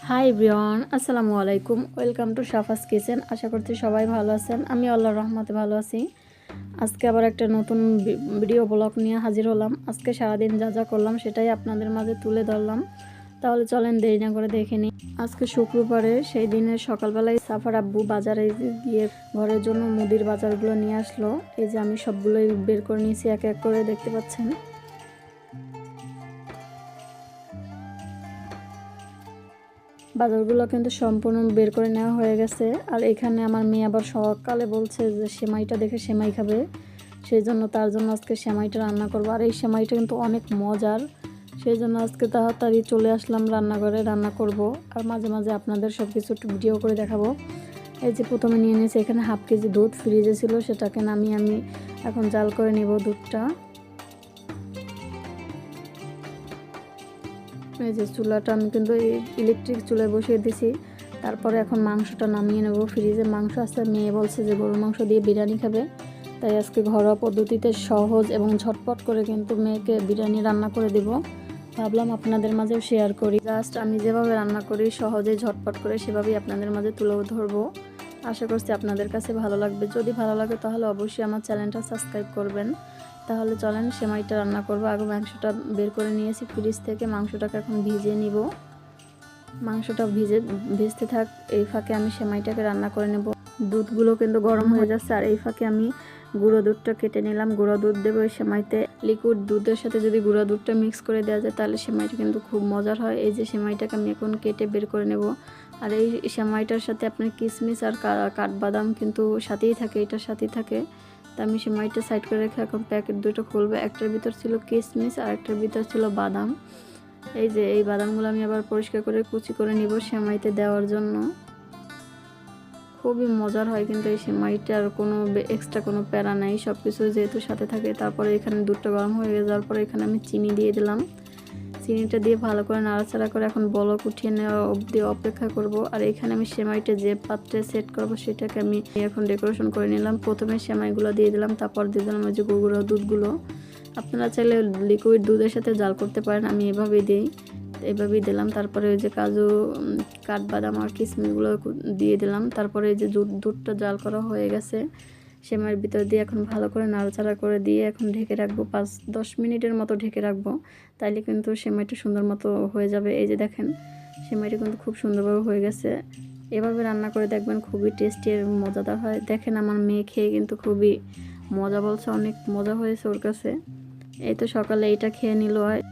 High everyone, আসসালামু আলাইকুম। Welcome to Safa's kitchen. আশা করছি সবাই ভালো আছেন। আমি আল্লাহর রহমতে ভালো আছি। আজকে আবার একটা নতুন ভিডিও ব্লগ নিয়ে হাজির হলাম। আজকে সারাদিন যা যা করলাম সেটাই আপনাদের মাঝে তুলে ধরলাম। তাহলে চলেন দেরি না করে দেখে নিই। আজকে শুক্রবারে, সেই দিনের সকালবেলায় সাফার আব্বু বাজারে গিয়ে ঘরের জন্য মুদির বাজারগুলো নিয়ে আসলো। এই যে আমি সবগুলোই বের করে নিয়েছি, এক এক করে দেখতে পাচ্ছেন। বাজারগুলো কিন্তু সম্পূর্ণ বের করে নেওয়া হয়ে গেছে। আর এখানে আমার মেয়ে আবার সকালে বলছে যে সেমাইটা দেখে সেমাই খাবে, সেই জন্য তার জন্য আজকে সেমাইটা রান্না করবো। আর এই সেমাইটা কিন্তু অনেক মজার, সেই জন্য আজকে তাড়াতাড়ি চলে আসলাম রান্নাঘরে, রান্না করব। আর মাঝে মাঝে আপনাদের সব কিছু একটু ভিডিও করে দেখাবো। এই যে প্রথমে নিয়ে নিয়েছি এখানে হাফ কেজি দুধ, ফ্রিজে ছিল, সেটাকে নামিয়ে আমি এখন জাল করে নেব দুধটা। এই যে চুলাটা আমি কিন্তু ইলেকট্রিক চুলায় বসিয়ে দিছি। তারপরে এখন মাংসটা নামিয়ে নেব। ফ্রিজে মাংস আছে, মেয়ে বলছে যে গরুর মাংস দিয়ে বিরিয়ানি খাবে, তাই আজকে ঘরোয়া পদ্ধতিতে সহজ এবং ঝটপট করে কিন্তু মেয়েকে বিরিয়ানি রান্না করে দেব। ভাবলাম আপনাদের মাঝেও শেয়ার করি। জাস্ট আমি যেভাবে রান্না করি সহজে ঝটপট করে, সেভাবেই আপনাদের মাঝে তুলে ধরবো। আশা করছি আপনাদের কাছে ভালো লাগবে। যদি ভালো লাগে তাহলে অবশ্যই আমার চ্যানেলটা সাবস্ক্রাইব করবেন। তাহলে চলেন সেমাইটা রান্না করব। আগে মাংসটা বের করে নিয়েছি ফ্রিজ থেকে, মাংসটাকে এখন ভিজিয়ে নিব। মাংসটা ভিজতে থাক, এই ফাঁকে আমি সেমাইটাকে রান্না করে নেব। দুধগুলো কিন্তু গরম হয়ে যাচ্ছে, আর এই ফাঁকে আমি গুঁড়ো দুধটা কেটে নিলাম। গুঁড়ো দুধ দেবো এই সেমাইতে। লিকুইড দুধের সাথে যদি গুঁড়ো দুধটা মিক্স করে দেওয়া যায় তাহলে সেমাইটা কিন্তু খুব মজার হয়। এই যে সেমাইটাকে আমি এখন কেটে বের করে নেব। আর এই সেমাইটার সাথে আপনার কিশমিশ আর কাঠবাদাম কিন্তু সাথেই থাকে, এটার সাথেই থাকে। তা আমি সেমাইটা সাইড করে রেখে এখন প্যাকেট দুটো খুলবো। একটার ভিতর ছিল কিশমিশ আর একটার ভিতর ছিল বাদাম। এই যে এই বাদামগুলো আমি আবার পরিষ্কার করে কুচি করে নিব সেমাইতে দেওয়ার জন্য। খুবই মজার হয় কিন্তু এই সেমাইটার কোনো এক্সট্রা কোনো প্যারা নাই, সব কিছু যেহেতু সাথে থাকে। তারপরে এখানে দুধটা গরম হয়ে যাওয়ার পরে এখানে আমি চিনি দিয়ে দিলাম। চিনিটা দিয়ে ভালো করে নাড়াচাড়া করে এখন বলক উঠিয়ে নেওয়া অবধি অপেক্ষা করব। আর এখানে আমি সেমাইটা যে পাত্রে সেট করব সেটাকে আমি এখন ডেকোরেশন করে নিলাম। প্রথমে সেমাইগুলো দিয়ে দিলাম, তারপর দিয়ে দিলাম ওই যে গুঁড়ো দুধগুলো। আপনারা চাইলে লিকুইড দুধের সাথে জাল করতে পারেন, আমি এভাবেই দিলাম। তারপরে ওই যে কাজু, কাঠবাদাম আর কিশমিশগুলো দিয়ে দিলাম। তারপরে এই যে দুধটা জাল করা হয়ে গেছে, সেমাইয়ের ভিতর দিয়ে এখন ভালো করে নাড়াচাড়া করে দিয়ে এখন ঢেকে রাখবো। 5-10 মিনিটের মতো ঢেকে রাখবো, তাইলে কিন্তু সেমাইটা সুন্দর মতো হয়ে যাবে। এই যে দেখেন সেমাইটা কিন্তু খুব সুন্দরভাবে হয়ে গেছে। এভাবে রান্না করে দেখবেন, খুবই টেস্টি আর মজাদার হয়। দেখেন আমার মেয়ে খেয়ে কিন্তু খুবই মজা বলছে, অনেক মজা হয়েছে ওর কাছে। এই তো সকালে এইটা খেয়ে নিল। হয়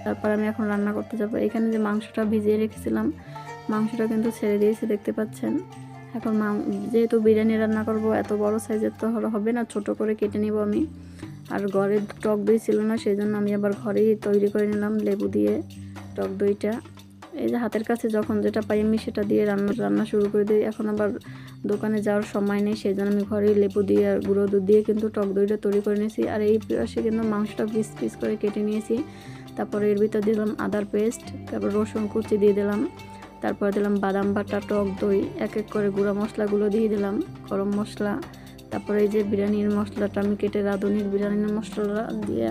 তারপর আমি এখন রান্না করতে যাব। এখানে যে মাংসটা ভিজিয়ে রেখেছিলাম, মাংসটা কিন্তু ছেড়ে দিয়েছি, দেখতে পাচ্ছেন। এখন যেহেতু বিরিয়ানি রান্না করব, এত বড় সাইজের তো হবে না, ছোট করে কেটে নিব আমি। আর ঘরে টক দই ছিল না, সেই জন্য আমি আবার ঘরেই তৈরি করে নিলাম লেবু দিয়ে টক দইটা। এই যে হাতের কাছে যখন যেটা পাই আমি সেটা দিয়ে রান্না শুরু করে দিই। এখন আবার দোকানে যাওয়ার সময় নেই, সেই জন্য আমি ঘরেই লেবু দিয়ে আর গুঁড়ো দুধ দিয়ে কিন্তু টক দইটা তৈরি করে নিয়েছি। আর এই পাশে কিন্তু মাংসটা পিস পিস করে কেটে নিয়েছি। তারপরে এর ভিতর দিলাম আদার পেস্ট, তারপর রসুন কুচি দিয়ে দিলাম, তারপর দিলাম বাদাম বাটা, টক দই, এক এক করে গুঁড়া মশলাগুলো দিয়ে দিলাম, গরম মশলা। তারপরে এই যে বিরিয়ানির মশলাটা আমি কেটে রাঁধুনির বিরিয়ানির মশলা দিয়ে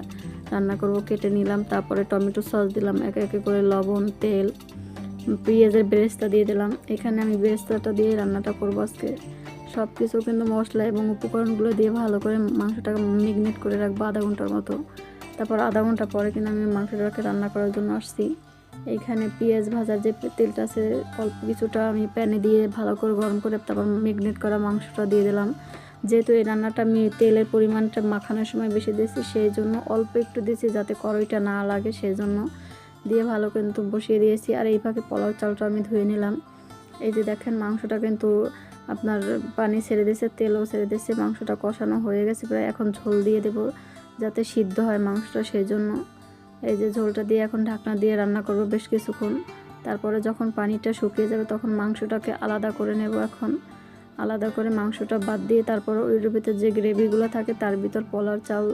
রান্না করব, কেটে নিলাম। তারপরে টমেটো সস দিলাম, এক এক করে লবণ, তেল, পেঁয়াজের বেরেস্তা দিয়ে দিলাম। এখানে আমি বেরেস্তাটা দিয়ে রান্নাটা করব আজকে। সব কিছু কিন্তু মশলা এবং উপকরণগুলো দিয়ে ভালো করে মাংসটাকে ম্যারিনেট করে রাখবো আধা ঘন্টার মতো। তারপর আধা ঘন্টা পরে কিন্তু আমি মাংসটাকে রান্না করার জন্য আসছি। এইখানে পেঁয়াজ ভাজার যে তেলটা আছে অল্প কিছুটা আমি প্যানে দিয়ে ভালো করে গরম করে তারপর ম্যারিনেট করা মাংসটা দিয়ে দিলাম। যেহেতু এই রান্নাটা আমি তেলের পরিমাণটা মাখানোর সময় বেশি দিয়েছি, সেই জন্য অল্প একটু দিয়েছি যাতে কড়াইটা না লাগে, সেই জন্য দিয়ে ভালো কিন্তু বসিয়ে দিয়েছি। আর এই ফাঁকে পোলাও চালটা আমি ধুয়ে নিলাম। এই যে দেখেন মাংসটা কিন্তু আপনার পানি ছেড়ে দিয়েছে, তেলও ছেড়ে দিয়েছে, মাংসটা কষানো হয়ে গেছে প্রায়। এখন ঝোল দিয়ে দেবো যাতে সিদ্ধ হয় মাংসটা, সেই জন্য এই যে ঝোলটা দিয়ে এখন ঢাকনা দিয়ে রান্না করব বেশ কিছুক্ষণ। তারপরে যখন পানিটা শুকিয়ে যাবে তখন মাংসটাকে আলাদা করে নেব। এখন আলাদা করে মাংসটা বাদ দিয়ে তারপর ওই ভিতর যে গ্রেভিগুলো থাকে তার ভিতর পোলাও চাল,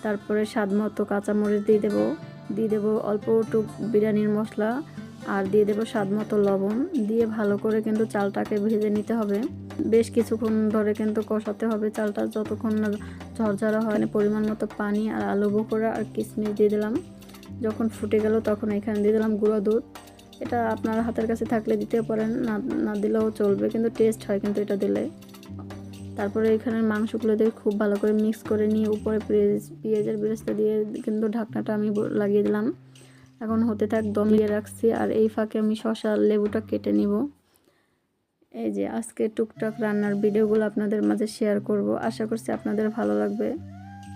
তারপরে স্বাদ মতো কাঁচামরিচ দিয়ে দেবো অল্প একটু বিরিয়ানির মশলা, আর দিয়ে দেবো স্বাদ মতো লবণ দিয়ে ভালো করে কিন্তু চালটাকে ভেজে নিতে হবে। বেশ কিছুক্ষণ ধরে কিন্তু কষাতে হবে চালটা, যতক্ষণ না ঝরঝরা হয়। পরিমাণ মতো পানি আর আলু বোখরা আর কিশমিশ দিয়ে দিলাম। যখন ফুটে গেল তখন এখানে দিয়ে দিলাম গুঁড়ো দুধ। এটা আপনার হাতের কাছে থাকলে দিতেও পারেন, না দিলেও চলবে, কিন্তু টেস্ট হয় কিন্তু এটা দিলে। তারপরে এখানে মাংসগুলো দিয়ে খুব ভালো করে মিক্স করে নিয়ে উপরে পেঁয়াজের বেরেস্তা দিয়ে কিন্তু ঢাকনাটা আমি লাগিয়ে দিলাম। এখন হতে থাক, দম দিয়ে রাখছি। আর এই ফাঁকে আমি শসা লেবুটা কেটে নিব। এই যে আজকে টুকটাক রান্নার ভিডিওগুলো আপনাদের মাঝে শেয়ার করব, আশা করছি আপনাদের ভালো লাগবে।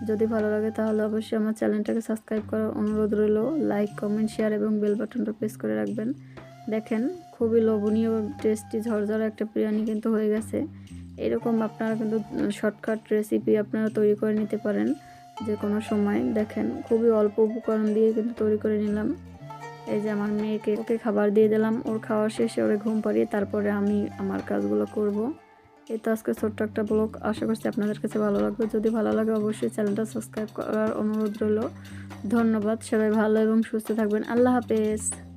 যদি ভালো লাগে তাহলে অবশ্যই আমার চ্যানেলটাকে সাবস্ক্রাইব করার অনুরোধ রইল। লাইক, কমেন্ট, শেয়ার এবং বেল বাটনটা প্রেস করে রাখবেন। দেখেন খুবই লোভনীয়, টেস্টি, ঝরঝরা একটা বিরিয়ানি কিন্তু হয়ে গেছে। এরকম আপনারা কিন্তু শর্টকাট রেসিপি আপনারা তৈরি করে নিতে পারেন যে কোনো সময়। দেখেন খুবই অল্প উপকরণ দিয়ে কিন্তু তৈরি করে নিলাম। এই যে আমার মেয়েকে ওকে খাবার দিয়ে দিলাম, ওর খাওয়া শেষে ওরে ঘুম পাড়িয়ে তারপরে আমি আমার কাজগুলো করব। এই তো আজকে ছোট্ট একটা ব্লগ, আশা করছি আপনাদের কাছে ভালো লাগবে। যদি ভালো লাগে অবশ্যই চ্যানেলটা সাবস্ক্রাইব করার অনুরোধ রইল। ধন্যবাদ, সবাই ভালো এবং সুস্থ থাকবেন। আল্লাহ হাফেজ।